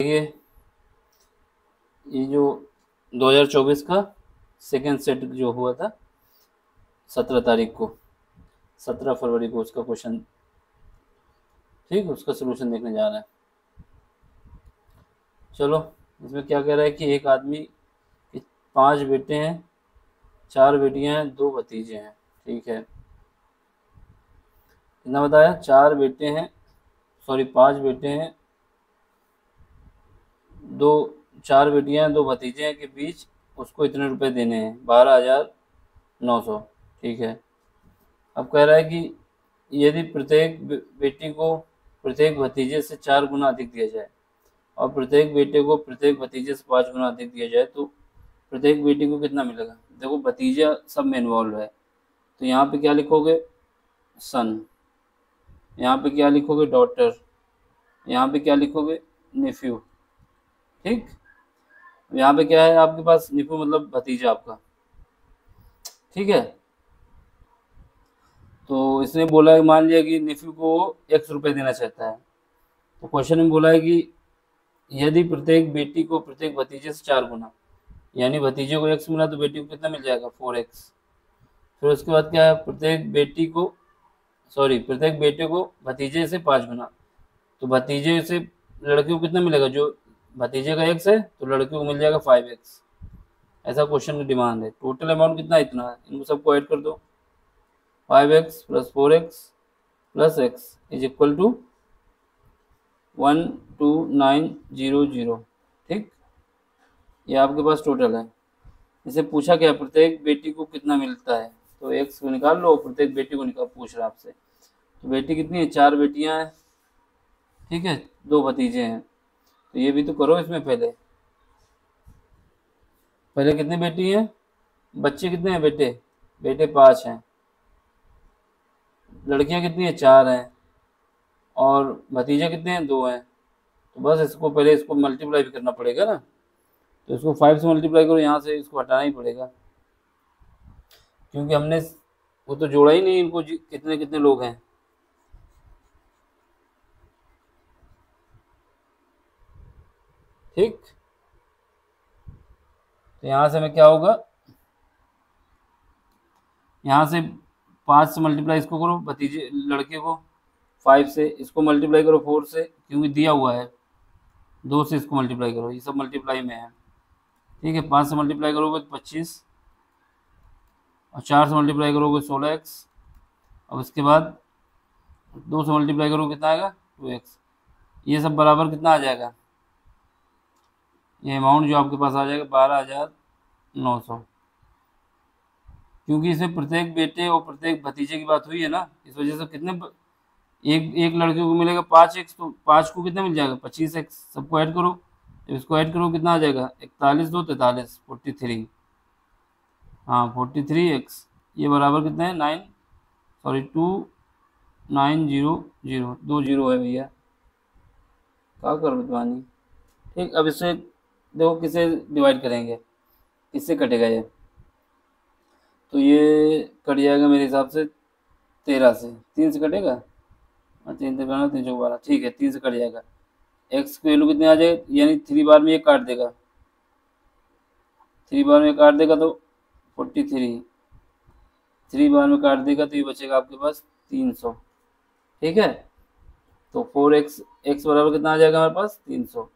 देखिए, ये जो 2024 का सेकेंड सेट जो हुआ था 17 तारीख को, 17 फरवरी को, उसका क्वेश्चन, ठीक, उसका सोल्यूशन देखने जा रहे हैं। चलो, इसमें क्या कह रहा है कि एक आदमी के 5 बेटे हैं, 4 बेटियां हैं, 2 भतीजे हैं। ठीक है, कितना बताया? 4 बेटे हैं, सॉरी 5 बेटे हैं, दो 4 बेटियां हैं, 2 भतीजे हैं के बीच उसको इतने रुपए देने हैं, 12,900। ठीक है, अब कह रहा है कि यदि प्रत्येक बेटी को प्रत्येक भतीजे से 4 गुना अधिक दिया जाए और प्रत्येक बेटे को प्रत्येक भतीजे से 5 गुना अधिक दिया जाए तो प्रत्येक बेटी को कितना मिलेगा? देखो, भतीजा सब में इन्वॉल्व है, तो यहाँ पे क्या लिखोगे? सन। यहाँ पे क्या लिखोगे? डॉटर। यहाँ पे क्या लिखोगे? नेफ्यू। ठीक, यहाँ पे क्या है आपके पास? नेफ्यू मतलब भतीजा आपका। ठीक है, तो इसने बोला, मान लिया कि नेफ्यू को एक्स रुपए देना चाहता है, तो क्वेश्चन में बोला है कि यदि प्रत्येक बेटी को प्रत्येक भतीजे से 4 गुना, यानी भतीजे को एक्स मिला तो बेटी को कितना मिल जाएगा? 4x। फिर उसके बाद क्या है? प्रत्येक बेटी को, सॉरी, प्रत्येक बेटे को भतीजे से 5 गुना, तो भतीजे से लड़कियों को कितना मिलेगा? जो भतीजे का एक्स है तो लड़कियों को मिल जाएगा 5x। ऐसा क्वेश्चन की डिमांड है। टोटल अमाउंट कितना है? इतना है। इनको सबको ऐड कर दो, 5x plus 4x plus x is equal to 12900। ठीक, ये आपके पास टोटल है। इसे पूछा क्या? प्रत्येक बेटी को कितना मिलता है, तो एक्स को निकाल लो, प्रत्येक बेटी को निकाल, पूछ रहा आपसे। तो बेटी कितनी है? 4 बेटियां हैं, ठीक है, 2 भतीजे हैं, तो ये भी तो करो इसमें। पहले पहले कितनी बेटी हैं? बच्चे कितने हैं? बेटे बेटे 5 हैं, लड़कियां कितनी हैं? 4 हैं, और भतीजे कितने हैं? 2 हैं। तो बस इसको पहले इसको मल्टीप्लाई भी करना पड़ेगा ना, तो इसको 5 से मल्टीप्लाई करो, यहाँ से इसको हटाना ही पड़ेगा, क्योंकि हमने वो तो जोड़ा ही नहीं इनको, कितने कितने लोग हैं। ठीक, तो यहाँ से में क्या होगा? यहाँ से 5 से मल्टीप्लाई इसको करो, भतीजे लड़के को, 5 से इसको मल्टीप्लाई करो 4 से, क्योंकि दिया हुआ है। 2 से इसको मल्टीप्लाई करो, ये सब मल्टीप्लाई में है। ठीक है, 5 से मल्टीप्लाई करोगे तो 25, और 4 से मल्टीप्लाई करोगे 16x, अब इसके बाद 2 से मल्टीप्लाई करोगे कितना आएगा? 2x। ये सब बराबर कितना आ जाएगा? ये अमाउंट जो आपके पास आ जाएगा 12,900, क्योंकि इसमें प्रत्येक बेटे और प्रत्येक भतीजे की बात हुई है ना, इस वजह से कितने एक एक लड़के को मिलेगा 5x, तो 5 को कितना मिल जाएगा? 25x। सबको ऐड करो, जब इसको ऐड करो कितना आ जाएगा? 41 2 43, 43। हाँ, 43x, ये बराबर कितना है? 9, सॉरी 2900, 2 जीरो है भैया, क्या कर विद्वानी। ठीक, अब इसे देखो किसे डिवाइड करेंगे, किससे कटेगा ये? तो ये कट जाएगा मेरे हिसाब से 13 से, 3 से कटेगा, और 3 से करना 312, ठीक है, 3 से कट जाएगा। एक्स की वैल्यू कितनी आ जाएगी? यानी 3 बार में ये काट देगा, 3 बार में काट देगा तो 43, 3 बार में काट देगा तो ये बचेगा आपके पास 300। ठीक है, तो 4x, एक्स बराबर कितना आ जाएगा हमारे पास? 300,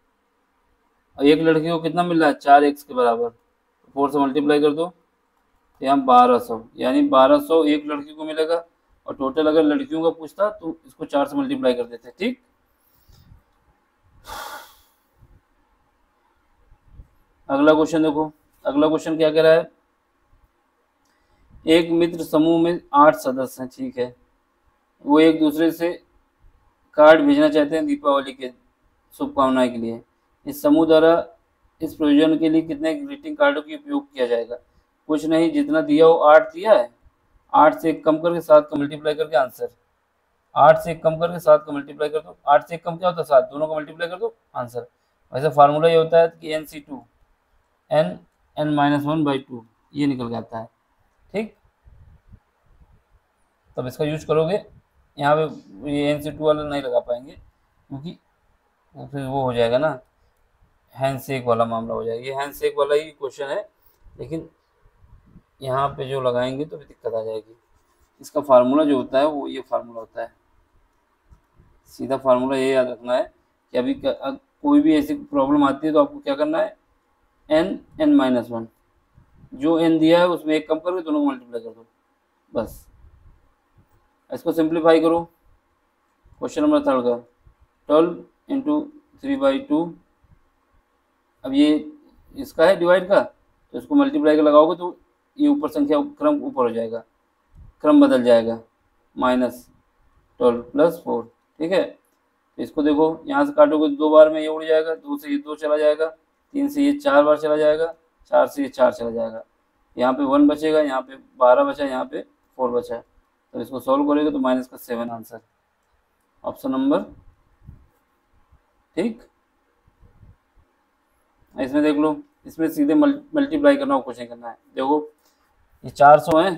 और एक लड़की को कितना मिल रहा है? 4x के बराबर, तो 4 से मल्टीप्लाई कर दो, तो यहाँ 1200, यानी 1200 एक लड़की को मिलेगा, और टोटल अगर लड़कियों का पूछता तो इसको 4 से मल्टीप्लाई कर देते। ठीक, अगला क्वेश्चन देखो, अगला क्वेश्चन क्या कह रहा है? एक मित्र समूह में 8 सदस्य हैं, ठीक है, वो एक दूसरे से कार्ड भेजना चाहते हैं दीपावली के शुभकामनाएं के लिए। इस समूह द्वारा इस प्रयोजन के लिए कितने ग्रीटिंग कार्डों की उपयोग किया जाएगा? कुछ नहीं, जितना दिया हो 8 दिया है, 8 से 1 कम करके 7 का मल्टीप्लाई करके आंसर, 8 से 1 कम करके 7 का मल्टीप्लाई कर दो, 8 से 1 कम क्या होता है? 7, दोनों का मल्टीप्लाई कर दो, आंसर। वैसे फार्मूला ये होता है कि NC2, n-1/2, ये निकल जाता है। ठीक, तब इसका यूज करोगे, यहाँ पे ये NC2 वाला नहीं लगा पाएंगे, क्योंकि वो फिर वो हो जाएगा ना, हैंडशेक वाला मामला हो जाएगा। ये हैंडशेक वाला ही क्वेश्चन है, लेकिन यहाँ पे जो लगाएंगे तो भी दिक्कत आ जाएगी। इसका फार्मूला जो होता है वो ये फार्मूला होता है, सीधा फार्मूला ये याद रखना है कि अभी कोई भी ऐसी प्रॉब्लम आती है तो आपको क्या करना है, n-1 जो n दिया है उसमें एक कम करके दोनों को मल्टीप्लाई कर दो, बस। इसको सिंप्लीफाई करो, क्वेश्चन नंबर 3 का 12 इंटू 3/2। अब ये इसका है डिवाइड का, तो इसको मल्टीप्लाई का लगाओगे तो ये ऊपर संख्या क्रम ऊपर हो जाएगा, क्रम बदल जाएगा, -12 + 4, ठीक है। तो इसको देखो यहाँ से काटोगे 2 बार में ये उड़ जाएगा, 2 से ये 2 चला जाएगा, 3 से ये 4 बार चला जाएगा, 4 से ये 4 चला जाएगा, यहाँ पे 1 बचेगा, यहाँ पे 12 बचा, यहाँ पे 4 बचा। तो इसको सॉल्व करेंगे तो -7 आंसर, ऑप्शन नंबर, ठीक। इसमें देख लो, इसमें सीधे मल्टीप्लाई करना हो, कुछ नहीं करना है। देखो ये 400 है,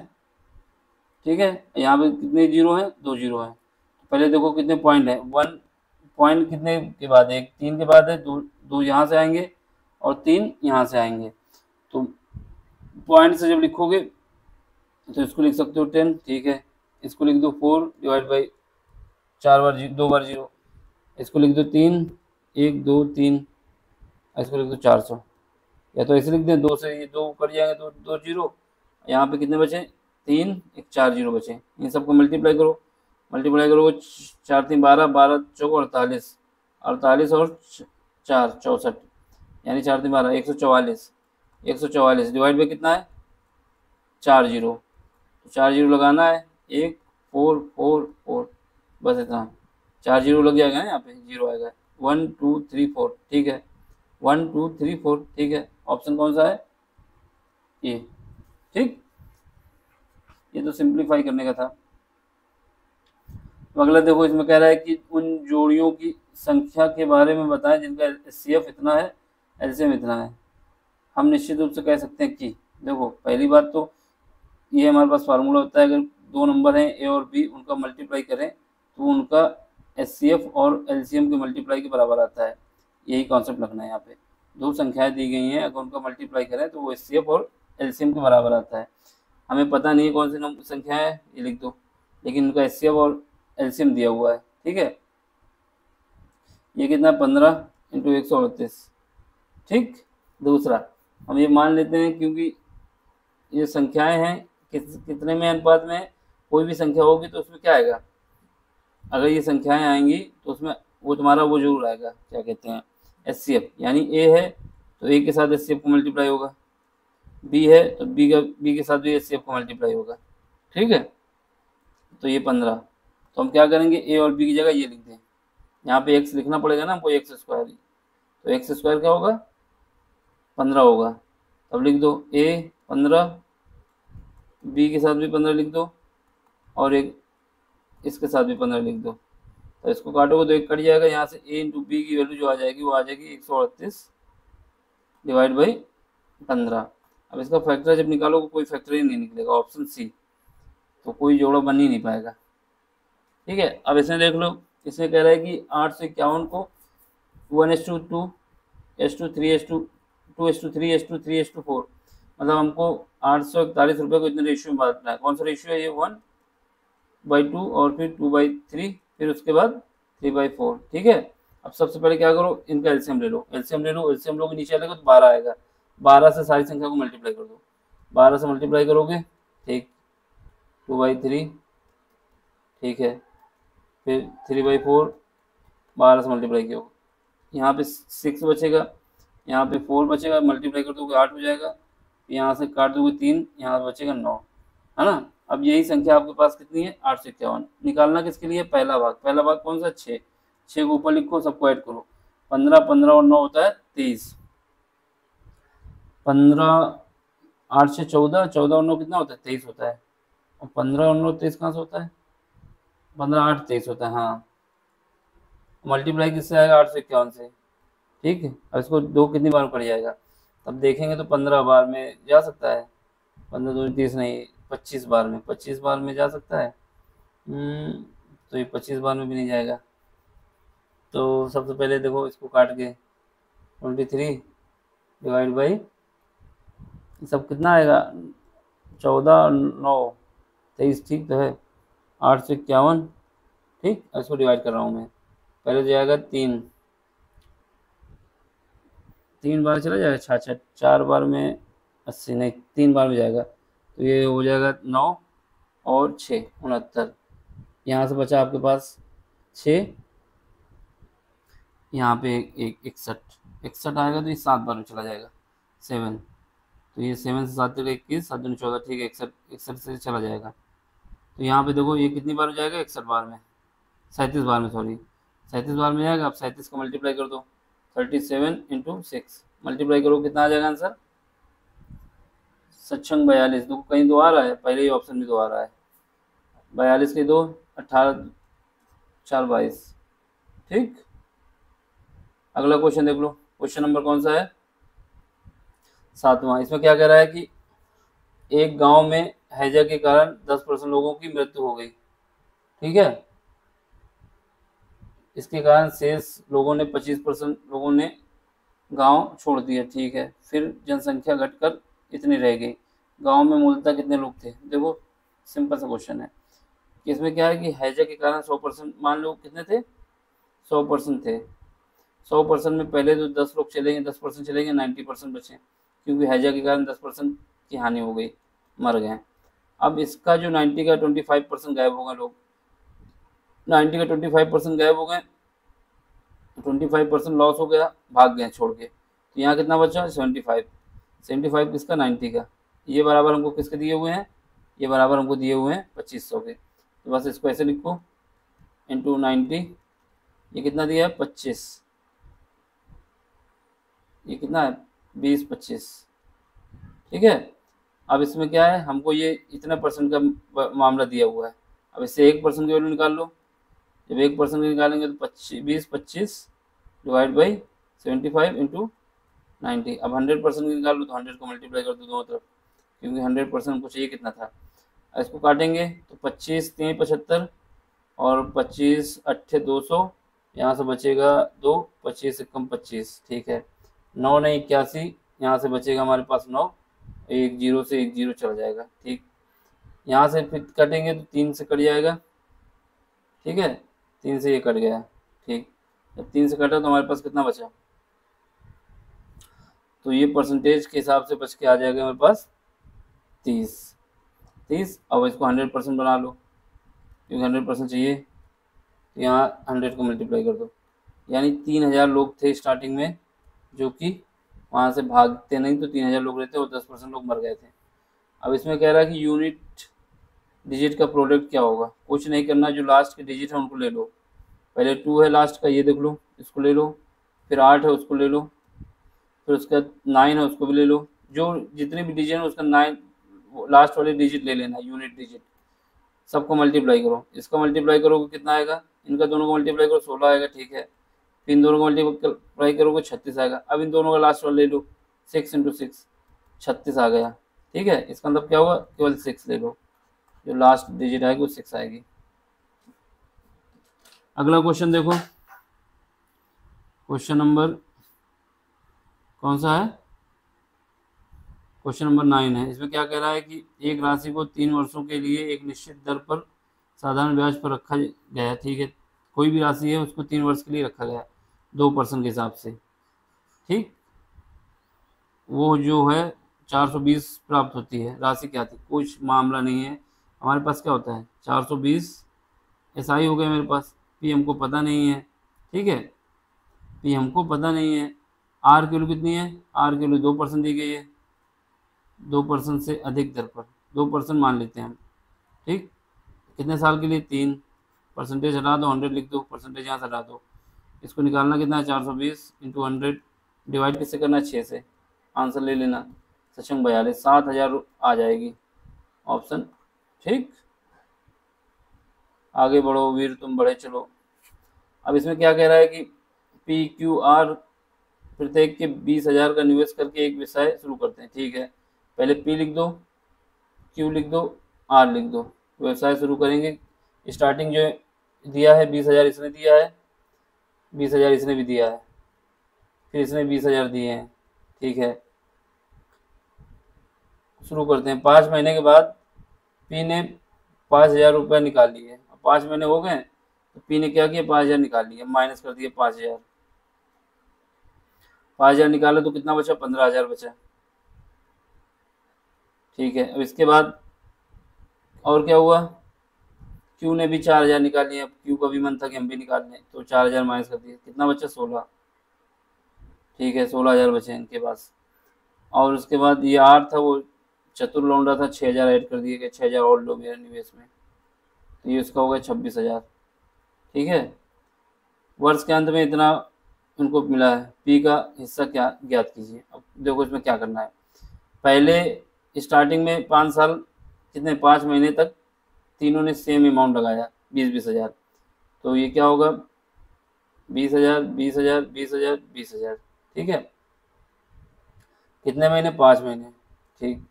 ठीक है, यहाँ पे कितने जीरो हैं, 2 जीरो हैं। पहले देखो कितने पॉइंट है, 1 पॉइंट कितने के बाद है, 3 के बाद है, 2 यहाँ से आएंगे और 3 यहाँ से आएंगे। तो पॉइंट से जब लिखोगे तो इसको लिख सकते हो 10, ठीक है। इसको लिख दो 4 डिवाइड बाई 4 बार 2 बार 0, इसको लिख दो 3, 1 2 3, इसको लिख दो 400। या तो ऐसे लिख दें, 2 से ये 2 कट जाएंगे तो 2 जीरो, यहाँ पे कितने बचे, 3, 1 4 जीरो बचे। इन सबको मल्टीप्लाई करो, मल्टीप्लाई करोगे 4 3 12, 12 चौक 48, 48 और 4 64, यानी 4 3 12 144, 144 डिवाइड बाई कितना है, 4 जीरो। तो 4 जीरो लगाना है, 1 4 4 4, बस इतना, 4 जीरो लग जाएगा ना, यहाँ पे जीरो आएगा, 1 2 3 4, ठीक है, 1 2 3 4, ठीक है। ऑप्शन कौन सा है, ये, ठीक। ये तो सिंप्लीफाई करने का था। तो अगला देखो, इसमें कह रहा है कि उन जोड़ियों की संख्या के बारे में बताएं जिनका एचसीएफ इतना है, एलसीएम इतना है। हम निश्चित रूप से कह सकते हैं कि देखो, पहली बात तो ये हमारे पास फार्मूला होता है, अगर 2 नंबर हैं ए और बी, उनका मल्टीप्लाई करें तो उनका एचसीएफ और एलसीएम के मल्टीप्लाई के बराबर आता है। यही कॉन्सेप्ट रखना है। यहाँ पे 2 संख्याएं दी गई हैं, अगर उनका मल्टीप्लाई करें तो वो एचसीएफ और एलसीएम के बराबर आता है। हमें पता नहीं है कौन सी संख्या है, ये लिख दो, लेकिन उनका एचसीएफ और एलसीएम दिया हुआ है, ठीक है। ये कितना, 15 इंटू 138, ठीक। दूसरा, हम ये मान लेते हैं क्योंकि ये संख्याएं हैं, कितने में अनुपात में है, कोई भी संख्या होगी तो उसमें क्या आएगा, अगर ये संख्याएं आएंगी तो उसमें वो तुम्हारा वो जरूर आएगा, क्या कहते हैं, एचसीएफ। यानी ए है तो ए के साथ एचसीएफ को मल्टीप्लाई होगा, बी है तो बी के साथ भी एचसीएफ को मल्टीप्लाई होगा, ठीक है। तो ये 15, तो हम क्या करेंगे, ए और बी की जगह ये लिख दें, यहाँ पे एक्स लिखना पड़ेगा ना हमको, एक्स स्क्वायर, तो एक्स स्क्वायर क्या होगा, 15 होगा। अब लिख दो ए 15, बी के साथ भी 15 लिख दो, और एक इसके साथ भी 15 लिख दो। तो इसको काटोगे तो एक कट जाएगा, यहाँ से ए इंटू बी की वैल्यू जो आ जाएगी वो आ जाएगी 138 डिवाइड बाई 15। अब इसका फैक्टर जब निकालोगे कोई फैक्टर ही नहीं निकलेगा, ऑप्शन सी, तो कोई जोड़ा बन ही नहीं पाएगा, ठीक है। अब इसमें देख लो, इसमें कह रहा है कि 851 को 1:2, 3:2, 2:3, 3:4, मतलब हमको 841 रुपये को इतने रेशियो में बांटना है। कौन सा रेशियो है ये, 1/2 और फिर 2/3, फिर उसके बाद 3/4, ठीक है। अब सबसे पहले क्या करो, इनका एलसीएम ले लो, एलसीएम ले लो, एलसीएम लोगे नीचे आएगा तो 12 आएगा, 12 से सारी संख्या को मल्टीप्लाई कर दो, 12 से मल्टीप्लाई करोगे, ठीक, 2/3, ठीक है, फिर 3/4, 12 से मल्टीप्लाई किया, यहाँ पे 6 बचेगा, यहाँ पे 4 बचेगा, मल्टीप्लाई कर दोगे 8 हो जाएगा, यहाँ से काट दोगे 3, यहाँ बचेगा 9, है ना। अब यही संख्या आपके पास कितनी है, 851। निकालना किसके लिए, पहला भाग, पहला भाग कौन सा, 6, 6 को ऊपर लिखो, सबको ऐड करो, 15 15 और 9 होता है 23, 15 8 से 14, 14 और 9 कितना होता है, 23 होता है, और 15 और 9 23 कहाँ से होता है, 15 8 23 होता है, हाँ। मल्टीप्लाई किससे आएगा, 851 से, ठीक है। अब इसको 2 कितनी बार पड़ जाएगा, तब देखेंगे तो 15 बार में जा सकता है, 15 2 30 नहीं, 25 बार में, 25 बार में जा सकता है, तो ये 25 बार में भी नहीं जाएगा। तो सबसे पहले देखो इसको काट के 23 डिवाइड बाई सब कितना आएगा 14 9 23, ठीक तो है। 8 से 51, ठीक। इसको डिवाइड कर रहा हूँ मैं। पहले जाएगा 3 बार चला जाएगा, 66, 4 बार में 80, नहीं 3 बार में जाएगा, तो ये हो जाएगा 9 और 6 69। यहाँ से बचा आपके पास 6, यहाँ पे एक 61 आएगा, तो ये 7 बार में चला जाएगा 7, तो ये 7 से 7 21, 7 दूनी 14, ठीक है। 61 से चला जाएगा, तो यहाँ पे देखो ये कितनी बार हो जाएगा 61 बार में, 37 बार में, सॉरी 37 बार में जाएगा। अब 37 को मल्टीप्लाई कर दो, 37 इंटू 6 मल्टीप्लाई करो, कितना आ जाएगा आंसर 42। देखो कहीं 2 आ रहा है, पहले ही ऑप्शन में 2 आ रहा है। 42 के 2 18, 4 22, ठीक। अगला क्वेश्चन देख लो, क्वेश्चन नंबर कौन सा है 7वां। इसमें क्या कह रहा है कि एक गांव में हैजा के कारण 10% लोगों की मृत्यु हो गई, ठीक है। इसके कारण शेष लोगों ने 25% लोगों ने गांव छोड़ दिया, ठीक है। फिर जनसंख्या घटकर इतनी रह गई। गांव में मूलतः कितने लोग थे। देखो सिंपल सा क्वेश्चन है कि इसमें क्या है कि हैजा के कारण 100%, मान लो कितने थे 100% थे। 100% में पहले तो 10 लोग चलेंगे, 10% चलेंगे, 90% बचे, क्योंकि हैजा के कारण 10% की हानि हो गई, मर गए। अब इसका जो 90 का 25% गायब हो गए लोग, 90 का 25% गायब हो गए, 25% लॉस हो गया, भाग गए छोड़ के। तो यहाँ कितना बचा 75, 75 किसका 90 का। ये बराबर हमको किसके दिए हुए हैं, ये बराबर हमको दिए हुए हैं 2500 के। तो बस इसको ऐसे लिखो इंटू 90, ये कितना दिया है 25, ये कितना है 20 25, ठीक है। अब इसमें क्या है, हमको ये इतना परसेंट का मामला दिया हुआ है। अब इससे 1% की वैल्यू निकाल लो। जब 1% निकालेंगे तो 20 25 डिवाइड बाई 75 इंटू 90। अब 100% निकाल लो तो 100 को मल्टीप्लाई कर दो दोनों तरफ, क्योंकि 100% हमको चाहिए कितना था। इसको काटेंगे तो 25 3 75 और 25 8 200, यहाँ से बचेगा 2, 25 से कम 25, ठीक है। 9 नहीं 81, यहाँ से बचेगा हमारे पास 9, 1 0 से 1 0 चला जाएगा, ठीक। यहाँ से फिर कटेंगे तो 3 से कट जाएगा, ठीक है। 3 से ये कट गया, ठीक। जब 3 से कटा तो हमारे पास कितना बचा, तो ये परसेंटेज के हिसाब से बच के आ जाएगा हमारे पास 30। अब इसको 100% बना लो, क्योंकि 100% चाहिए, तो यहाँ 100 को मल्टीप्लाई कर दो। यानी 3000 लोग थे स्टार्टिंग में, जो कि वहाँ से भागते नहीं तो 3000 लोग रहते और 10% लोग मर गए थे। अब इसमें कह रहा है कि यूनिट डिजिट का प्रोडक्ट क्या होगा। कुछ नहीं करना, जो लास्ट के डिजिट है उनको ले लो। पहले 2 है लास्ट का, ये देख लो, इसको ले लो। फिर 8 है, उसको ले लो। फिर उसका 9 है, उसको भी ले लो। जो जितने भी डिजिट है उसका 9 लास्ट वाले डिजिट ले लेना, यूनिट डिजिट। सबको मल्टीप्लाई करो, इसका मल्टीप्लाई करोगे कितना आएगा, इनका दोनों को मल्टीप्लाई करो 16 आएगा, ठीक है। फिर इन दोनों को मल्टीप्लाई करोगे 36 आएगा। अब इन दोनों का लास्ट वाला ले लो, 6 इंटू 6 36 आ गया, ठीक है। इसका मतलब क्या होगा, केवल 6 ले लो, जो लास्ट डिजिट आएगी वो 6 आएगी। अगला क्वेश्चन देखो, क्वेश्चन नंबर कौन सा है, क्वेश्चन नंबर 9 है। इसमें क्या कह रहा है कि एक राशि को 3 वर्षों के लिए एक निश्चित दर पर साधारण ब्याज पर रखा गया, ठीक है। कोई भी राशि है उसको 3 वर्ष के लिए रखा गया 2% के हिसाब से, ठीक। वो जो है 420 प्राप्त होती है। राशि क्या थी, कुछ मामला नहीं है, हमारे पास क्या होता है 420 SI हो गया मेरे पास। पी हमको पता नहीं है, ठीक है, पी हमको पता नहीं है। आर की वैल्यू कितनी है, आर की वैल्यू 2% दी गई है, 2% से अधिक दर पर 2% मान लेते हैं हम, ठीक। कितने साल के लिए 3, परसेंटेज हटा दो 100 लिख दो, परसेंटेज यहाँ से हटा दो। इसको निकालना कितना है 420 इंटू 100 डिवाइड किससे करना है 6 से, आंसर ले लेना 42, 7000 आ जाएगी ऑप्शन, ठीक। आगे बढ़ो वीर तुम बढ़े चलो। अब इसमें क्या कह रहा है कि PQR प्रत्येक के 20,000 का निवेश करके एक व्यवसाय शुरू करते हैं, ठीक है। पहले P लिख दो, Q लिख दो, R लिख दो। व्यवसाय शुरू करेंगे। स्टार्टिंग जो दिया है 20,000 इसने दिया है, 20,000 इसने भी दिया है, फिर इसने 20,000 दिए हैं, ठीक है। शुरू करते हैं। 5 महीने के बाद पी ने 5,000 रुपये निकाल लिए। 5 महीने हो गए तो पी ने क्या किया, 5,000 निकाल लिए, माइनस कर दिए 5,000। 5,000 निकाला तो कितना बचा, 15,000 बचा, ठीक है। अब इसके बाद और क्या हुआ, क्यू ने भी 4,000 निकाल लिए। अब क्यू का भी मन था कि हम भी निकाल लें, तो 4,000 माइनस कर दिए, कितना बचा, 16, ठीक है। 16,000 बचे इनके पास। और उसके बाद ये आर था, वो चतुर लौंडा था, 6,000 ऐड कर दिए, 6,000 और लो मेरे निवेश में, तो ये उसका हो गया 26,000, ठीक है। वर्ष के अंत में इतना उनको मिला है। पी का हिस्सा क्या ज्ञात कीजिए। अब देखो इसमें क्या करना है। पहले स्टार्टिंग में 5 साल, कितने, 5 महीने तक तीनों ने सेम अमाउंट लगाया, 20,000। तो ये क्या होगा, 20,000, 20,000, 20,000, 20,000, ठीक है। कितने महीने, 5 महीने, ठीक।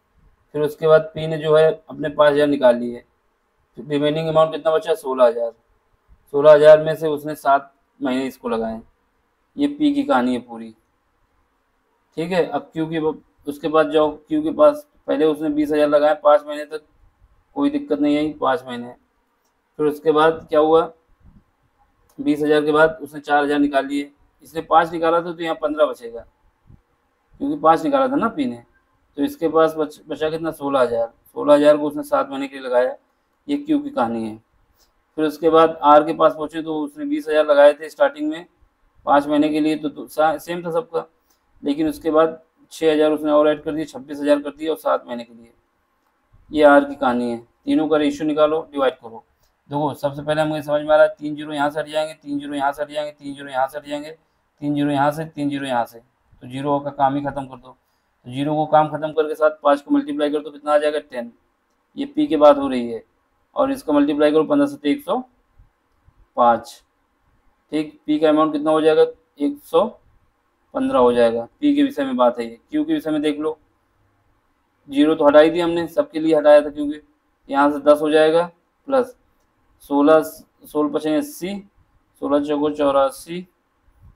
फिर उसके बाद पी ने जो है अपने 5,000 निकाल लिए। रिमेनिंग अमाउंट कितना बचा, 16,000। 16,000 में से उसने 7 महीने इसको लगाए। ये पी की कहानी है पूरी, ठीक है। अब क्यू की, उसके बाद जाओ क्यू के पास। पहले उसने 20,000 लगाए 5 महीने तक, कोई दिक्कत नहीं आई, 5 महीने। फिर उसके बाद क्या हुआ, 20,000 के बाद उसने 4,000 निकाल लिए। इसने 5 निकाला था तो यहाँ 15 बचेगा, क्योंकि 5 निकाला था ना पी ने। तो इसके पास बचा कितना, 16,000। 16,000 को उसने 7 महीने के लिए लगाया। ये क्यू की कहानी है। फिर उसके बाद आर के पास पहुंचे तो उसने 20,000 लगाए थे स्टार्टिंग में 5 महीने के लिए, तो सेम था सबका। लेकिन उसके बाद 6,000 उसने और ऐड कर दिए, 26,000 कर दिए, और 7 महीने के लिए। ये आर की कहानी है। तीनों का रेशियो निकालो, डिवाइड करो। देखो सबसे पहले हमें समझ में आ रहा है, 3 जीरो यहाँ से हट जाएंगे, 3 जीरो यहाँ से हट जाएंगे, 3 जीरो यहाँ से हट जाएंगे, 3 जीरो यहाँ से, 3 जीरो यहाँ से, तो जीरो का काम ही खत्म कर दो। तो जीरो को काम खत्म करके साथ 5 को मल्टीप्लाई कर दो, कितना आ जाएगा, 10। ये पी के बाद हो रही है, और इसको मल्टीप्लाई करो 15 से 105, ठीक। पी का अमाउंट कितना हो जाएगा, 115 हो जाएगा। पी के विषय में बात है ये। क्यू के विषय में देख लो, जीरो तो हटाई दी हमने, सबके लिए हटाया था, क्योंकि यहाँ से 10 हो जाएगा, प्लस 16, 16 पचे 80, 16 चौको 84,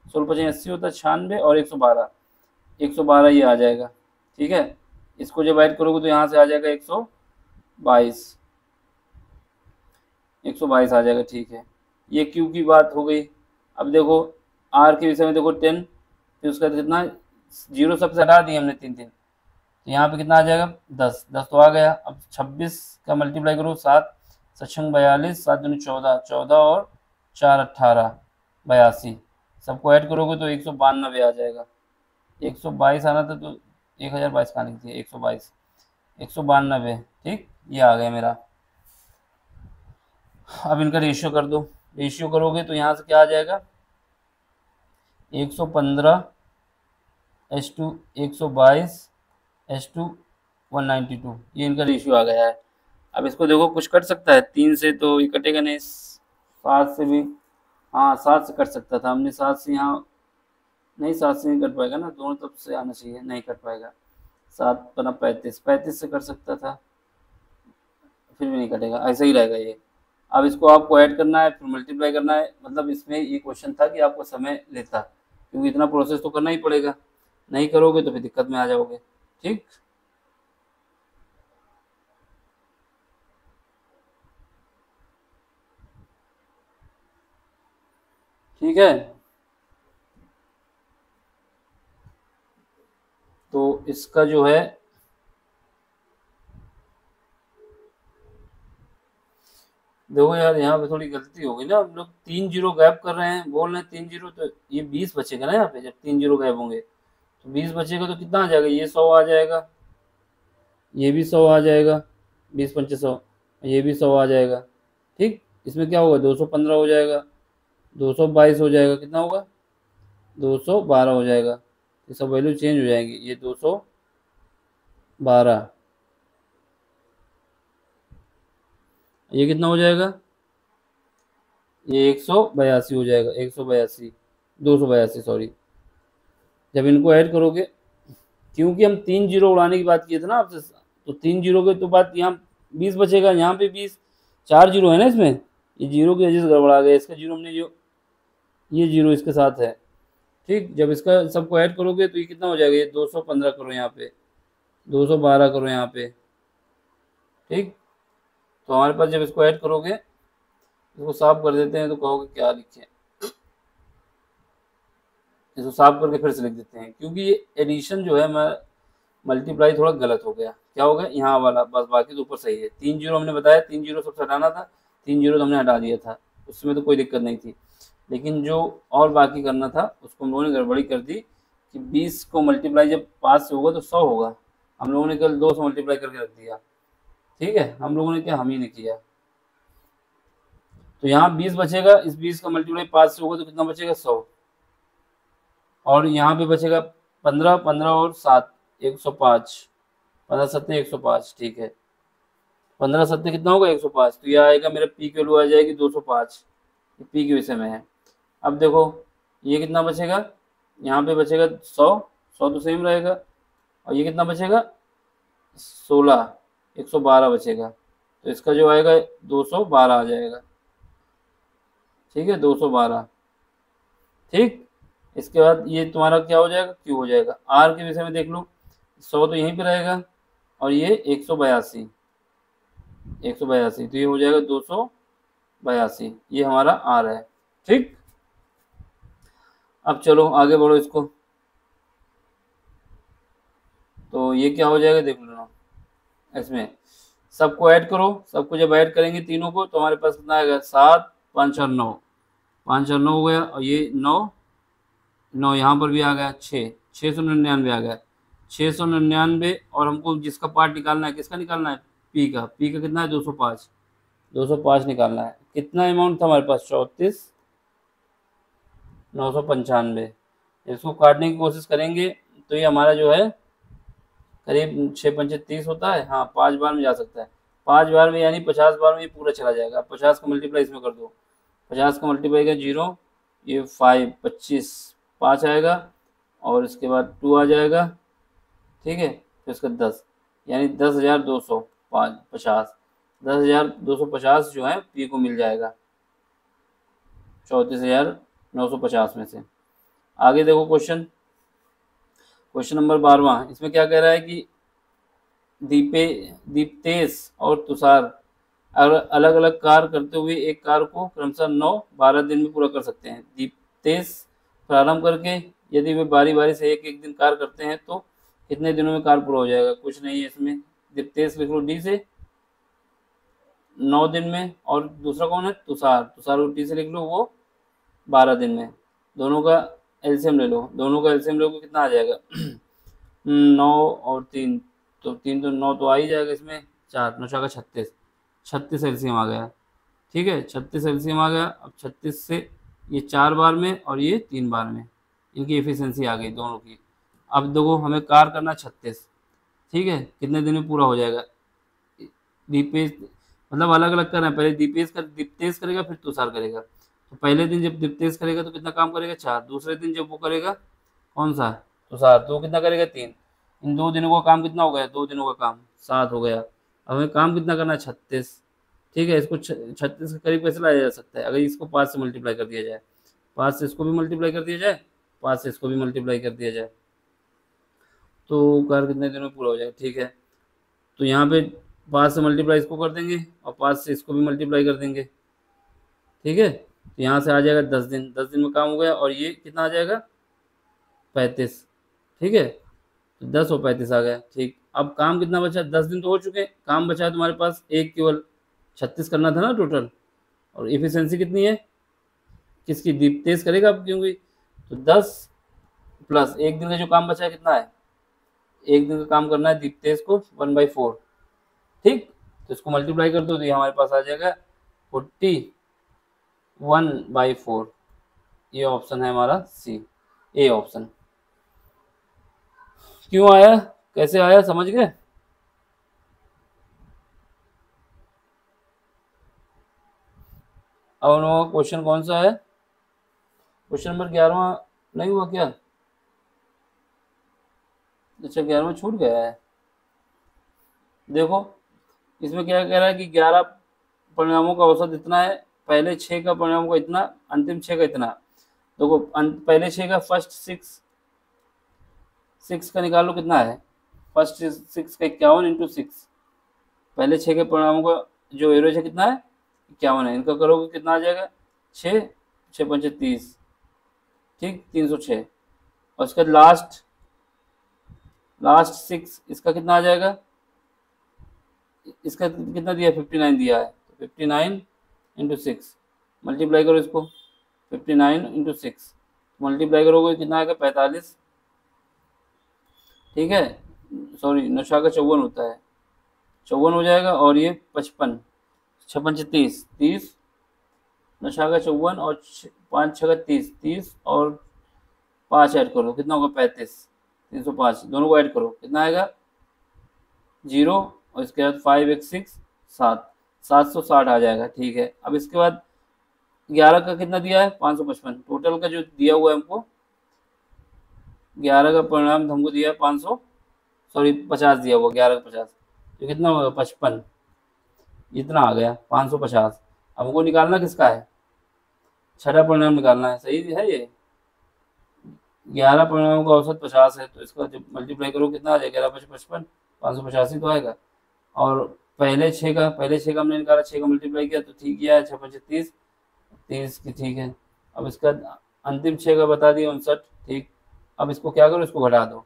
16 पचे 80 होता है 96, और 112, 112 ये आ जाएगा, ठीक है। इसको जब ऐड करोगे तो यहाँ से आ जाएगा 122, 122 आ जाएगा, ठीक है। ये क्यू की बात हो गई। अब देखो आर के विषय में देखो 10, फिर उसका कितना, जीरो सबसे हटा दिए हमने 3 तो यहाँ पे कितना आ जाएगा, 10, 10 तो आ गया। अब 26 का मल्टीप्लाई करो 7, 7 42, 7 दूनी 14, 14 और 4 18, 82, सबको ऐड करोगे तो 192 आ जाएगा। 122 आना था तो 1022 कहाँ लिख दिया, 122, 192, ठीक। ये आ गया मेरा। अब इनका रेशियो कर दो। रेशियो करोगे तो यहाँ से क्या आ जाएगा, 115:122 S2 192, ये इनका रेशियो आ गया है। अब इसको देखो कुछ कट सकता है, 3 से तो ये कटेगा नहीं, 7 से भी, हाँ 7 से कट सकता था हमने, 7 से यहाँ नहीं, 7 से नहीं कट पाएगा ना, दोनों तरफ से आना चाहिए, नहीं कट पाएगा। 7 बना 35, 35 से कर सकता था, फिर भी नहीं कटेगा, ऐसा ही रहेगा ये। अब इसको आपको ऐड करना है, फिर मल्टीप्लाई करना है। मतलब इसमें ये क्वेश्चन था कि आपको समय लेता, क्योंकि इतना प्रोसेस तो करना ही पड़ेगा, नहीं करोगे तो फिर दिक्कत में आ जाओगे, ठीक। ठीक है, तो इसका जो है, देखो यार यहाँ पे थोड़ी गलती हो गई ना, हम लोग 3 जीरो गैप कर रहे हैं, बोल रहे हैं 3 जीरो, तो ये 20 बचेगा ना यहाँ पे, जब 3 जीरो गैप होंगे तो 20 बचेगा, तो कितना आ जाएगा, ये 100 आ जाएगा, ये भी 100 आ जाएगा, 20 पंचे 100, ये भी 100 आ जाएगा, ठीक। इसमें क्या होगा, 215 हो जाएगा, 222 हो जाएगा, कितना होगा, 212 हो जाएगा। ये सब वैल्यू चेंज हो जाएंगी, ये 212, ये कितना हो जाएगा, ये 182 हो जाएगा, 182, 282 सॉरी। जब इनको ऐड करोगे, क्योंकि हम 3 जीरो उड़ाने की बात किए थे ना आपसे, तो 3 जीरो के तो बात यहाँ 20 बचेगा, यहाँ पे 20, 4 जीरो है ना इसमें, ये जीरो की वजह से गड़बड़ा गया, इसका जीरो हमने जो, ये जीरो इसके साथ है, ठीक, जब इसका सबको ऐड करोगे तो ये कितना हो जाएगा, ये 215 करो यहाँ पे, 212 करो यहाँ पे। ठीक, तो हमारे पास जब इसको ऐड करोगे, इसको साफ कर देते हैं तो कहोगे क्या लिखे, इसको साफ करके फिर से लिख देते हैं, क्योंकि ये एडिशन जो है मैं मल्टीप्लाई थोड़ा गलत हो गया। क्या हो गया, यहाँ वाला बस, बाकी तो ऊपर सही है। 3 जीरो हमने बताया, 3 जीरो सबसे हटाना था, 3 जीरो तो हमने हटा दिया था, उसमें तो कोई दिक्कत नहीं थी। लेकिन जो और बाकी करना था उसको हम लोगों ने गड़बड़ी कर दी कि 20 को मल्टीप्लाई जब 5 से होगा तो 100 होगा, हम लोगों ने कल 2 से मल्टीप्लाई करके रख दिया। ठीक है, हम लोगों ने क्या, हम ही ने किया। तो यहाँ 20 बचेगा, इस 20 का मल्टीप्लाई 5 से होगा तो कितना बचेगा, 100। और यहाँ पे बचेगा 15, 15 और 7 105, 15 सत्ते 105। ठीक है, 15 सत्ते कितना होगा, 105। तो यह आएगा, मेरा पी की वैल्यू आ जाएगी 205, पी के विषय में है। अब देखो ये कितना बचेगा, यहाँ पे बचेगा 100, 100 तो सेम रहेगा, और ये कितना बचेगा 16, 112 बचेगा। तो इसका जो आएगा 212 आ जाएगा। ठीक है, 212। ठीक, इसके बाद ये तुम्हारा क्या हो जाएगा, क्यू हो जाएगा। आर के विषय में देख लो, 100 तो यहीं पे रहेगा, और ये 182, 182, तो ये हो जाएगा 282, ये हमारा आर है। ठीक, अब चलो आगे बढ़ो इसको। तो ये क्या हो जाएगा देख लो, इसमें सबको ऐड करो, सबको जब ऐड करेंगे तीनों को तो हमारे पास कितना आएगा, 7, 5 और 9, 5 और 9 हो गया, और ये 9, 9 यहाँ पर भी आ गया, 6, 699 आ गया, 699। और हमको जिसका पार्ट निकालना है, किसका निकालना है, पी का। पी का कितना है, 205, 205 निकालना है। कितना अमाउंट था हमारे पास, 34,995। इसको काटने की कोशिश करेंगे तो ये हमारा जो है करीब 6 पंचे 30 होता है, हाँ 5 बार में जा सकता है, 5 बार में यानी 50 बार में ये पूरा चला जाएगा। 50 का मल्टीप्लाई इसमें कर दो, 50 का मल्टीप्लाई का 0, ये 5, 25, 5 आएगा, और इसके बाद 2 आ जाएगा। ठीक है, फिर इसका 10, यानी 10,250, 10,250 जो है पी को मिल जाएगा 34,950 में से। आगे देखो क्वेश्चन, क्वेश्चन नंबर 12। इसमें क्या कह रहा है कि दीप्तेश और तुषार अलग अलग कार्य करते हुए एक कार्य को क्रमशः 9-12 दिन में पूरा कर सकते हैं। दीप्तेश प्रारंभ करके यदि वे बारी बारी से एक एक दिन कार्य करते हैं तो कितने दिनों में कार्य पूरा हो जाएगा। कुछ नहीं है इसमें, दीप्तेश लिख लो डी से 9 दिन में, और दूसरा कौन है, तुषार, तुषार को टी से लिख लो, वो 12 दिन में। दोनों का एलसीएम ले लो, दोनों का एलसीएम लोगे कितना आ जाएगा 9 और 3, तो 3 तो 9 तो आ ही जाएगा इसमें, 4 9 का 36, 36 एलसीएम आ गया। ठीक है, 36 एलसीएम आ गया। अब 36 से ये 4 बार में और ये 3 बार में, इनकी एफिशिएंसी आ गई दोनों की। अब देखो हमें कार करना 36, ठीक है, कितने दिन में पूरा हो जाएगा। दीपेश मतलब अलग अलग कर रहे हैं, पहले दीप्तेश करेगा फिर तुषार करेगा। तो पहले दिन जब दीप्तेश करेगा तो कितना काम करेगा, 4। दूसरे दिन जब वो करेगा कौन सा, तुषार, तो वो कितना करेगा, 3। इन 2 दिनों का काम कितना हो गया, 2 दिनों का काम 7 हो गया। अब हमें काम कितना करना है, 36। ठीक है, इसको 36 के करीब कैसे लाया जा सकता है, अगर इसको 5 से मल्टीप्लाई कर दिया जाए, 5 से इसको भी मल्टीप्लाई कर दिया जाए, 5 से इसको भी मल्टीप्लाई कर दिया जाए, तो कार कितने दिनों में पूरा हो जाएगा। ठीक है, तो यहाँ पे 5 से मल्टीप्लाई इसको कर देंगे और 5 से इसको भी मल्टीप्लाई कर देंगे। ठीक है, तो यहाँ से आ जाएगा 10 दिन, 10 दिन में काम हो गया। और ये कितना आ जाएगा, 35। ठीक है, तो 10 और 35 आ गया। ठीक, अब काम कितना बचा, 10 दिन तो हो चुके, काम बचा है तुम्हारे पास एक, केवल 36 करना था ना टोटल। और इफिशियंसी कितनी है, किसकी, दीप्तेश करेगा अब, क्योंकि तो 10 प्लस एक दिन का जो काम बचा है कितना है, एक दिन का काम करना है दीप्तेश को 1/4। ठीक, तो इसको मल्टीप्लाई कर दो तो ये हमारे पास आ जाएगा 41/4। ये ऑप्शन है हमारा सी, ए ऑप्शन। क्यों आया, कैसे आया, समझ गए। अब क्वेश्चन कौन सा है, क्वेश्चन नंबर 11 नहीं हुआ क्या, अच्छा 11 छूट गया है। देखो इसमें क्या कह रहा है कि 11 परिणामों का औसत इतना है, पहले 6 का परिणामों का इतना, अंतिम 6 का इतना। देखो पहले 6 का फर्स्ट 6 का निकाल लो कितना है, फर्स्ट 6 का 51 इंटू 6, पहले 6 के परिणामों का जो एवरेज है कितना है 51 है, इनका करोगे कितना आ जाएगा 6 6 पंचे 30, ठीक 306। और उसके बाद लास्ट 6 इसका कितना आ जाएगा, इसका कितना दिया 59 दिया है, तो 59 इंटू 6 मल्टीप्लाई करो इसको, 59 इंटू 6 मल्टीप्लाई करोगे कितना आएगा 45, ठीक है, सॉरी 9 का 54 होता है, 54 हो जाएगा। और ये 55 6 पंचे 30 30, 9 का 54 और 5 6 का 30 और 5 ऐड करो कितना होगा 35, 305 दोनों को ऐड करो कितना आएगा 0, और इसके बाद 5 1 6 7 760 आ जाएगा, ठीक है। अब इसके बाद 11 का कितना दिया है 555, टोटल का जो दिया हुआ है हमको 11 का परिणाम हमको दिया है 500 सॉरी 50 दिया हुआ 11 का 50, तो कितना होगा 55, इतना आ गया 550। अब हमको निकालना किसका है, छठा परिणाम निकालना है, सही है ये 11 परिणामों का औसत 50 है, तो इसका जब मल्टीप्लाई करो कितना आ जाएगा 11 5 55 585 तो आएगा। और पहले 6 का हमने निकाला, 6 का मल्टीप्लाई किया तो ठीक किया है 6 5 30 की, ठीक है। अब इसका अंतिम 6 का बता दिया 59, ठीक। अब इसको क्या करो, इसको घटा दो,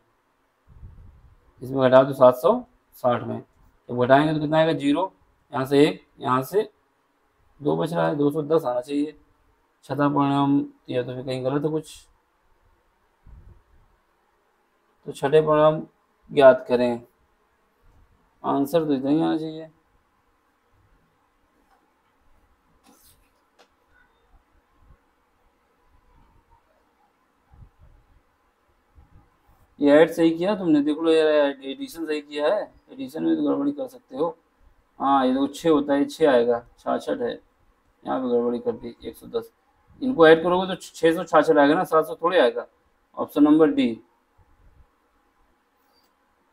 इसमें घटा दो 760 में, तो घटाएंगे तो कितना आएगा 0, यहाँ से 1 यहाँ से 2 बच रहा है, 210 आना चाहिए। छठा परिणाम या तो फिर कहीं गलत है कुछ, तो छठे परिणाम ज्ञात करें, आंसर तो इतना ही आना चाहिए। ये ऐड सही किया तुमने, देख लो यार एडिशन सही किया है, एडिशन में तो गड़बड़ी कर सकते हो। हाँ ये देखो 6 होता है, 6 आएगा, 66 है, यहाँ पे गड़बड़ी कर दी 110, इनको ऐड करोगे तो 666 आएगा ना, 700 थोड़े आएगा। ऑप्शन नंबर डी,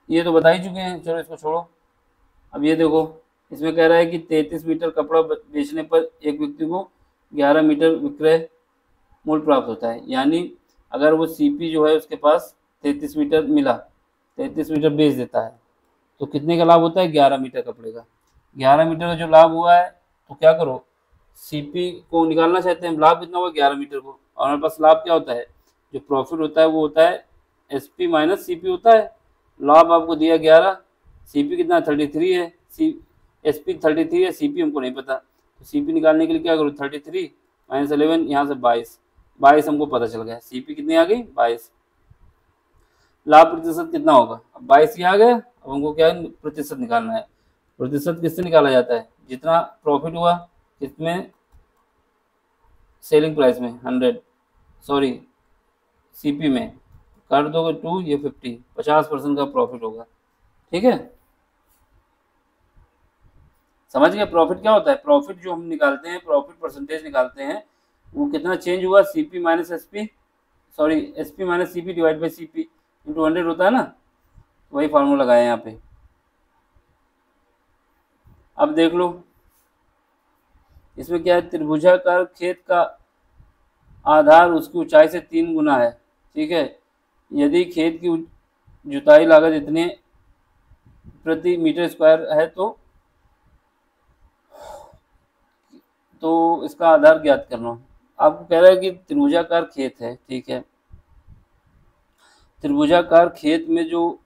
ये तो बता ही चुके हैं, चलो इसको छोड़ो। अब ये देखो इसमें कह रहा है कि 33 मीटर कपड़ा बेचने पर एक व्यक्ति को 11 मीटर विक्रय मूल्य प्राप्त होता है, यानी अगर वो सीपी जो है उसके पास 33 मीटर मिला, 33 मीटर बेच देता है, तो कितने का लाभ होता है 11 मीटर कपड़े का, 11 मीटर का जो लाभ हुआ है, तो क्या करो सीपी को निकालना चाहते हैं, लाभ कितना हुआ 11 मीटर को, और हमारे पास लाभ क्या होता है, जो प्रॉफिट होता है वो होता है एसपी माइनस सीपी होता है। लाभ आपको दिया 11, सीपी कितना 33 है, एसपी 33 है, सीपी हमको नहीं पता, तो सीपी निकालने के लिए क्या करो 33 माइनस 11 यहाँ से 22 हमको पता चल गया, सीपी कितनी आ गई 22। लाभ प्रतिशत कितना होगा, अब 22 ही आ गया, अब हमको क्या प्रतिशत निकालना है। प्रतिशत किससे निकाला जाता है, जितना प्रॉफिट हुआ किसमें सेलिंग प्राइस में 100 सॉरी सीपी में कर दोगे 2 ये 50% का प्रॉफिट होगा, ठीक है। समझ गए प्रॉफिट क्या होता है, प्रॉफिट जो हम निकालते हैं, प्रॉफिट परसेंटेज निकालते हैं, वो कितना चेंज हुआ CP minus SP sorry SP minus CP divide by CP into 100 होता है ना, वही फार्मूला लगाया यहाँ पे। अब देख लो इसमें क्या है, त्रिभुजाकार खेत का आधार उसकी ऊंचाई से 3 गुना है, ठीक है। यदि खेत की जुताई लागत इतने प्रति मीटर स्क्वायर है तो इसका आधार ज्ञात करना। आपको कह रहा है कि त्रिभुजाकार खेत है, ठीक है, त्रिभुजाकार खेत में जो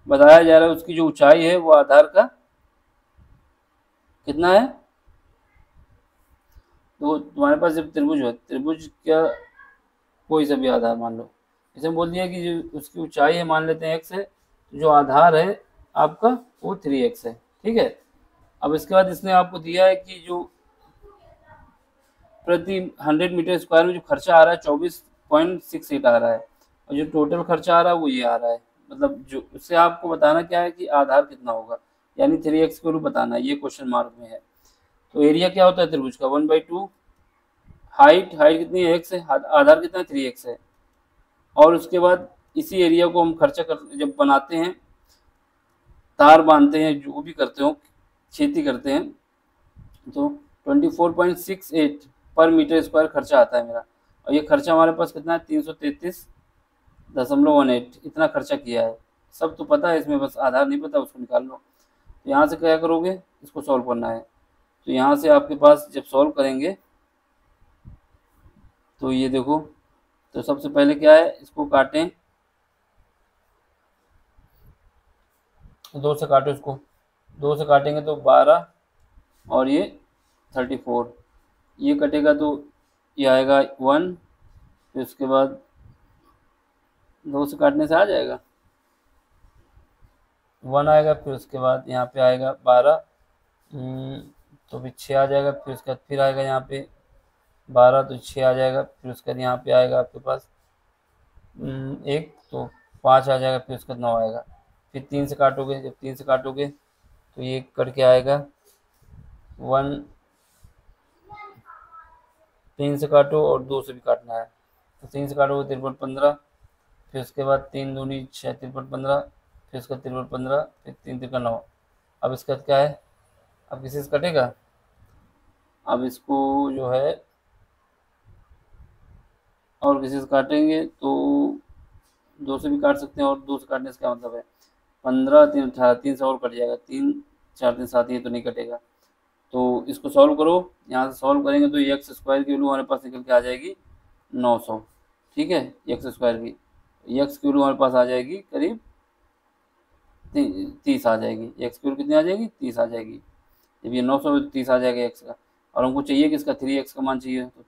बताया जा रहा है उसकी जो ऊंचाई है वो आधार का कितना है, तो तुम्हारे पास जब त्रिभुज हो, त्रिभुज का कोई सा भी आधार मान लो, इसे बोल दिया कि जो उसकी ऊंचाई है मान लेते हैं x है, तो जो आधार है आपका वो 3x है, ठीक है। अब इसके बाद इसने आपको दिया है कि जो प्रति 100 मीटर स्क्वायर में जो खर्चा आ रहा है 24.68 आ रहा है, और जो टोटल खर्चा आ रहा है वो ये आ रहा है, मतलब जो उससे आपको बताना क्या है कि आधार कितना होगा, यानी 3x को बताना है, ये क्वेश्चन मार्क में है। तो एरिया क्या होता है त्रिभुज का 1/2, हाइट कितनी है x है, आधार कितना है 3x है, और उसके बाद इसी एरिया को हम खर्चा कर जब बनाते हैं, तार बांधते हैं, जो भी करते हो खेती करते हैं, तो 24.68 पर मीटर स्क्वायर खर्चा आता है मेरा। और ये खर्चा हमारे पास कितना है 333.18 इतना खर्चा किया है। सब तो पता है इसमें, बस आधार नहीं पता उसको निकाल लो। तो यहाँ से क्या करोगे, इसको सॉल्व करना है। तो यहाँ से आपके पास जब सॉल्व करेंगे तो ये देखो, तो सबसे पहले क्या है, इसको काटें, 2 से काटो इसको, 2 से काटेंगे तो 12 और ये 34, ये कटेगा तो ये आएगा 1, फिर उसके बाद 2 से काटने से आ जाएगा 1 आएगा, फिर उसके बाद यहाँ पे आएगा 12, तो फिर 6 आ जाएगा, फिर उसके बाद फिर आएगा यहाँ पे 12 तो 6 आ जाएगा, फिर उसके बाद यहाँ पे आएगा आपके पास 1 तो 5 आ जाएगा, फिर उसके बाद 9 आएगा। फिर 3 से काटोगे, जब 3 से काटोगे तो ये करके आएगा 1, 3 से काटो और 2 से भी काटना है, तो 3 से काटोगे 53 15, फिर उसके बाद 3 दूनी 6 53 15, फिर उसका 53 15, फिर 3 3 9। अब इसका क्या है, अब किसी से कटेगा, अब इसको जो है और किसी से काटेंगे तो 2 से भी काट सकते हैं, और 2 से काटने से क्या मतलब है 15 3 18, 3 से और कट जाएगा, 3 4 3 7, ये तो नहीं कटेगा। तो इसको सॉल्व करो, यहाँ से सॉल्व करेंगे तो एक्स स्क्वायर की वैल्यू हमारे पास निकल के आ जाएगी 900, ठीक है, एक्स स्क्वायर की, एक्स की वैल्यू हमारे पास आ जाएगी करीब 30 आ जाएगी, एक्स की वैल्यू कितनी आ जाएगी 30 आ जाएगी। जब ये 900 30 आ जाएगा एक्स का, और हमको चाहिए कि इसका 3x का मान चाहिए। तो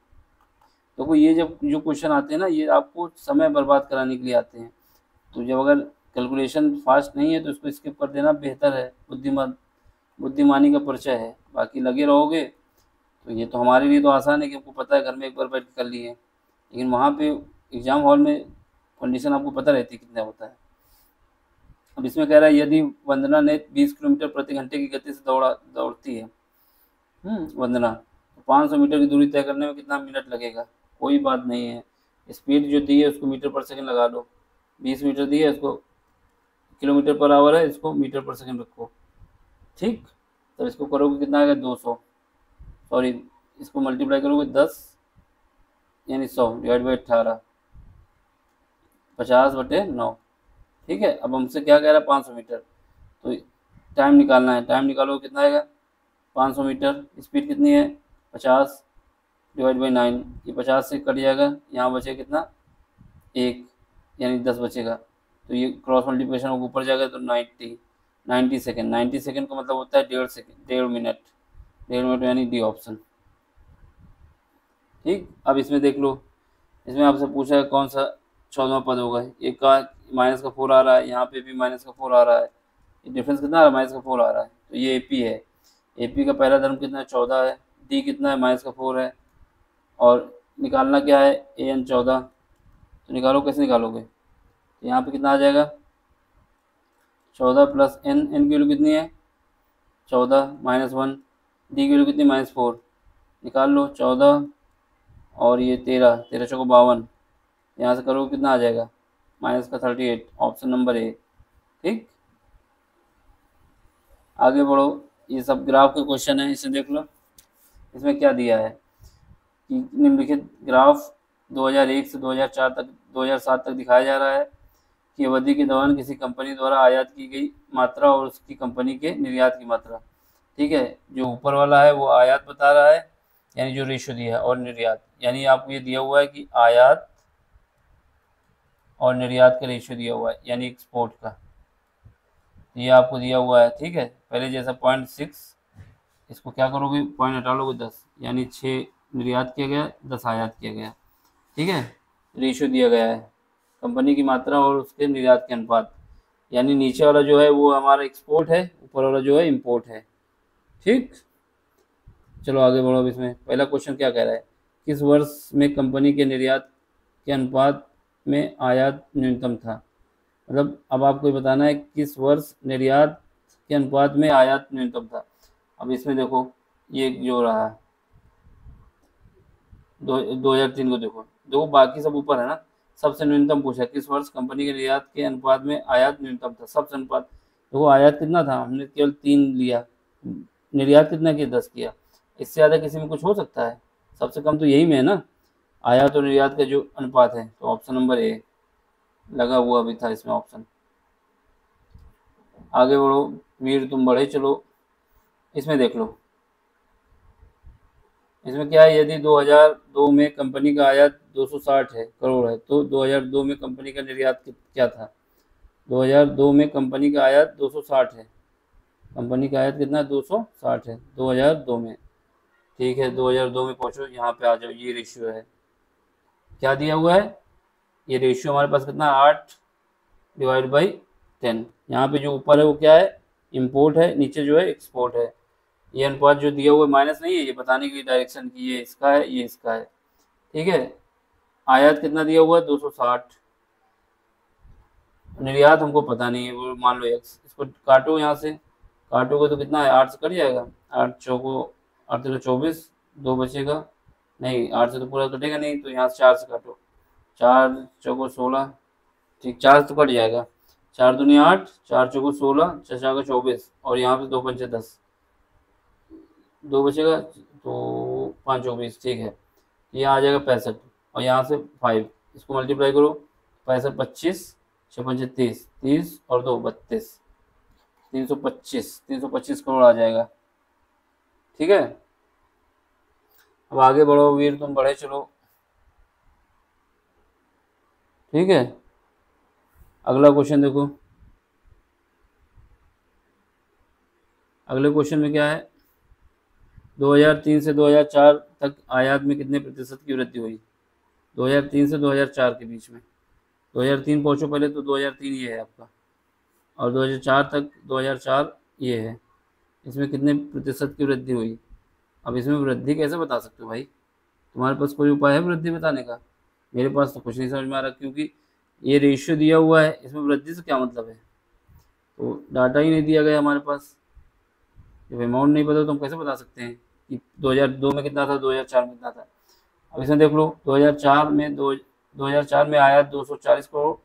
देखो ये जब जो क्वेश्चन आते हैं ना, ये आपको समय बर्बाद कराने के लिए आते हैं। तो जब अगर कैलकुलेशन फास्ट नहीं है तो इसको स्किप कर देना बेहतर है, बुद्धिमानी का परिचय है। बाकी लगे रहोगे तो ये तो हमारे लिए तो आसान है कि आपको पता है, घर में एक बार बैठ के कर लिए, लेकिन वहाँ पे एग्ज़ाम हॉल में कंडीशन आपको पता रहती है कितना होता है। अब इसमें कह रहा है यदि वंदना ने 20 किलोमीटर प्रति घंटे की गति से दौड़ती है, वंदना, तो 500 मीटर की दूरी तय करने में कितना मिनट लगेगा। कोई बात नहीं है, स्पीड जो दी है उसको मीटर पर सेकंड लगा लो, 20 मीटर दी है, इसको किलोमीटर पर आवर है, इसको मीटर पर सेकंड रखो, ठीक। तब इसको करोगे कितना आएगा 200, सॉरी इसको मल्टीप्लाई करोगे 10 यानी 100 डिवाइड बाई 18, 50/9, ठीक है। अब हमसे क्या कह रहा है 500 मीटर, तो टाइम निकालना है, टाइम निकालो कितना आएगा 500 मीटर, स्पीड कितनी है 50 डिवाइड बाई 9, ये 50 से कट जाएगा, यहाँ बचेगा कितना 1 यानी 10 बचेगा, तो ये क्रॉस मल्टीप्लिकेशन ऊपर जाएगा तो 90 सेकेंड, 90 सेकेंड का मतलब होता है 1.5 सेकेंड, 1.5 मिनट, 1.5 मिनट यानी डी ऑप्शन, ठीक। अब इसमें देख लो, इसमें आपसे पूछा है कौन सा 14वां पद होगा, एक का -4 आ रहा है, यहाँ पे भी -4 आ रहा है, डिफरेंस कितना आ रहा है -4 आ रहा है, तो ये एपी है, एपी का पहला धर्म कितना है 14 है, डी कितना है -4 है, और निकालना क्या है an 14, तो निकालो, कैसे निकालोगे, तो यहाँ पे कितना आ जाएगा 14 प्लस n, n की वैल्यू कितनी है 14 -1, डी की वैल्यू कितनी -4, निकाल लो 14 और ये 13 13 चौको 52, यहाँ से करोगे कितना आ जाएगा -38, ऑप्शन नंबर ए, ठीक। आगे बढ़ो, ये सब ग्राफ के क्वेश्चन है, इसे देख लो। इसमें क्या दिया है कि निम्नलिखित ग्राफ 2001 से 2007 तक दिखाया जा रहा है कि अवधि के दौरान किसी कंपनी द्वारा आयात की गई मात्रा और उसकी कंपनी के निर्यात की मात्रा, ठीक है। जो ऊपर वाला है वो आयात बता रहा है, यानी जो रेशियो दिया है, और निर्यात, यानी आपको ये दिया हुआ है कि आयात और निर्यात का रेशियो दिया हुआ है, यानी एक्सपोर्ट का, ये आपको दिया हुआ है, ठीक है। पहले जैसा 0.6, इसको क्या करोगे पॉइंट हटा लोगे 10, यानी 6 निर्यात किया गया, 10 आयात किया गया, ठीक है। रेशियो दिया गया है कंपनी की मात्रा और उसके निर्यात के अनुपात, यानी नीचे वाला जो है वो हमारा एक्सपोर्ट है, ऊपर वाला जो है इम्पोर्ट है, ठीक। चलो आगे बढ़ो। अब इसमें पहला क्वेश्चन क्या कह रहा है, किस वर्ष में कंपनी के निर्यात के अनुपात में आयात न्यूनतम था, मतलब अब आपको बताना है किस वर्ष निर्यात के अनुपात में आयात न्यूनतम था। अब इसमें देखो ये जो रहा 2003 को देखो बाकी सब ऊपर है ना, सबसे न्यूनतम पूछा किस वर्ष कंपनी के निर्यात के अनुपात में आयात न्यूनतम था, सबसे अनुपात देखो आयात कितना था, हमने केवल 3 लिया, निर्यात कितना किया 10 किया, इससे ज़्यादा किसी में कुछ हो सकता है, सबसे कम तो यही में है ना। आयात और निर्यात का जो अनुपात है, तो ऑप्शन नंबर ए लगा हुआ भी था इसमें ऑप्शन। आगे बढ़ो वीर तुम बढ़े चलो। इसमें देख लो, इसमें क्या है, यदि 2002 में कंपनी का आयात 260 है करोड़ है, तो 2002 में कंपनी का निर्यात क्या था। 2002 में कंपनी का आयात 260 है, कंपनी का आयात कितना है, 260 है 2002 में। ठीक है, 2002 में पहुंचो, यहाँ पे आ जाओ, ये रेशियो है, क्या दिया हुआ है, ये रेशियो हमारे पास कितना है, 8/10। यहाँ पे जो ऊपर है वो क्या है, इम्पोर्ट है, नीचे जो है एक्सपोर्ट है। ये अनुपात जो दिया हुआ है माइनस नहीं है, ये बताने की डायरेक्शन की ये इसका है, ये इसका है। ठीक है, आयात कितना दिया हुआ है, 260। निर्यात हमको पता नहीं है, वो मान लो x, इसको काटो, यहाँ से काटोगे तो कितना है, 8 से कट जाएगा, 8 चौको 8 तो 24, 2 बचेगा, नहीं 8 से तो पूरा कटेगा नहीं, तो यहाँ से 4 से काटो, 4 चौको 16, ठीक 4 तो कट जाएगा, 4 दूनी 8, 4 चौको 16, 4 का 24, और यहाँ पे 2 पंचे 10, 2 बचेगा, तो 5 24, ठीक है, यहाँ आ जाएगा 65, और यहाँ से 5, इसको मल्टीप्लाई करो, 65 25 6 पंचे 30, 30 और 2 32, 325 करोड़ आ जाएगा। ठीक है, अब आगे बढ़ो वीर तुम बढ़े चलो। ठीक है, अगला क्वेश्चन देखो, अगले क्वेश्चन में क्या है, 2003 से 2004 तक आयात में कितने प्रतिशत की वृद्धि हुई। 2003 से 2004 के बीच में, 2003 पहुंचो पहले, तो 2003 ये है आपका, और 2004 तक, 2004 ये है, इसमें कितने प्रतिशत की वृद्धि हुई। अब इसमें वृद्धि कैसे बता सकते हो भाई, तुम्हारे पास कोई उपाय है वृद्धि बताने का। मेरे पास तो कुछ नहीं समझ में आ रहा, क्योंकि ये रेशियो दिया हुआ है, इसमें वृद्धि से क्या मतलब है, तो डाटा ही नहीं दिया गया हमारे पास। जब अमाउंट नहीं पता तो हम कैसे बता सकते हैं कि 2002 में कितना था, 2004 में कितना था। अब इसमें देख लो, 2004 में आयात 240 करोड़,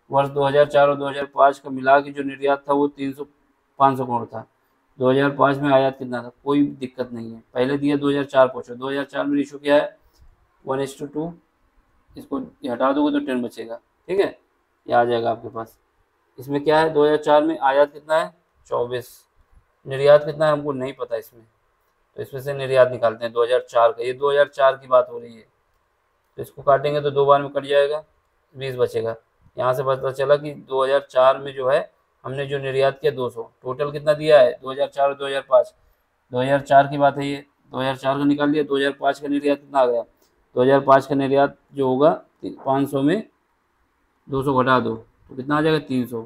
वर्ष 2004 और 2005 का मिला के जो निर्यात था वो 500 करोड़ था। 2005 में आयात कितना था, कोई दिक्कत नहीं है, पहले दिया 2004 पहुँचो, 2004 में रेशो क्या है, 1:2, इसको हटा दोगे तो 10 बचेगा। ठीक है, ये आ जाएगा आपके पास। इसमें क्या है, 2004 में आयात कितना है, 24, निर्यात कितना है हमको नहीं पता इसमें, तो इसमें से निर्यात निकालते हैं 2004 का, ये 2004 की बात हो रही है, तो इसको काटेंगे तो 2 बार में कट जाएगा, 20 बचेगा। यहाँ से पता चला कि 2004 में जो है हमने जो निर्यात किया 200, टोटल कितना दिया है 2004 और 2005, 2004 की बात है ये, 2004 का निकाल लिया, 2005 का निर्यात कितना आ गया, 2005 का निर्यात जो होगा 500 में 200 घटा दो तो कितना आ जाएगा, 300।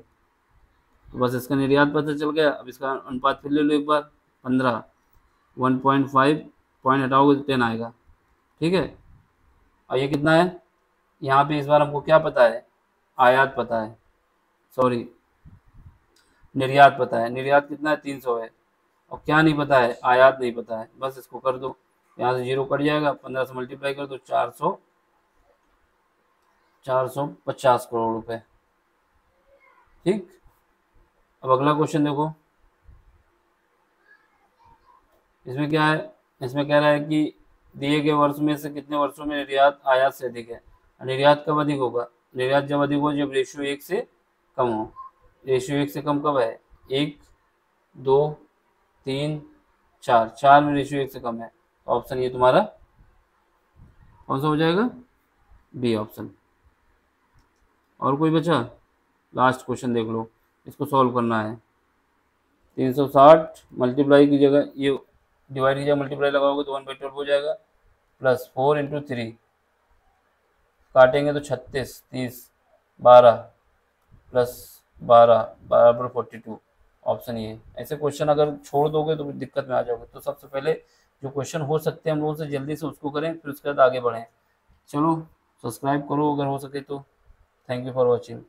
तो बस इसका निर्यात पता चल गया। अब इसका अनुपात फिर ले लो एक बार, 15, 1.5 पॉइंट हटाओगे तो 10 आएगा। ठीक है, और ये कितना है, यहाँ पे इस बार हमको क्या पता है, आयात पता है, सॉरी निर्यात पता है, निर्यात कितना है 300 है, और क्या नहीं पता है, आयात नहीं पता है। बस इसको कर दो, यहाँ से 0 कट जाएगा, 15 से मल्टीप्लाई कर दो, 450 करोड़ रुपए। ठीक, अब अगला क्वेश्चन देखो, इसमें क्या है, इसमें कह रहा है कि दिए गए वर्ष में से कितने वर्षों में निर्यात आयात से अधिक है। निर्यात कब अधिक होगा, निर्यात जब अधिक हो जब रेशियो 1 से कम हो। रेशियो 1 से कम कब है, 1 2 3 4, 4 में रेशियो 1 से कम है, तो ऑप्शन ये तुम्हारा कौन सा हो जाएगा, बी ऑप्शन। और कोई बचा, लास्ट क्वेश्चन देख लो, इसको सॉल्व करना है। 360 मल्टीप्लाई की जगह ये डिवाइड की जगह मल्टीप्लाई लगाओगे तो 1/12 हो जाएगा, प्लस 4 इंटू 3, काटेंगे तो 36, 30, 12 प्लस 12 बराबर 42, ऑप्शन ये। ऐसे क्वेश्चन अगर छोड़ दोगे तो दिक्कत में आ जाओगे। तो सबसे पहले जो क्वेश्चन हो सकते हैं हम लोगों से जल्दी से उसको करें, फिर उसके बाद आगे बढ़ें। चलो सब्सक्राइब करो अगर हो सके तो। Thank you for watching.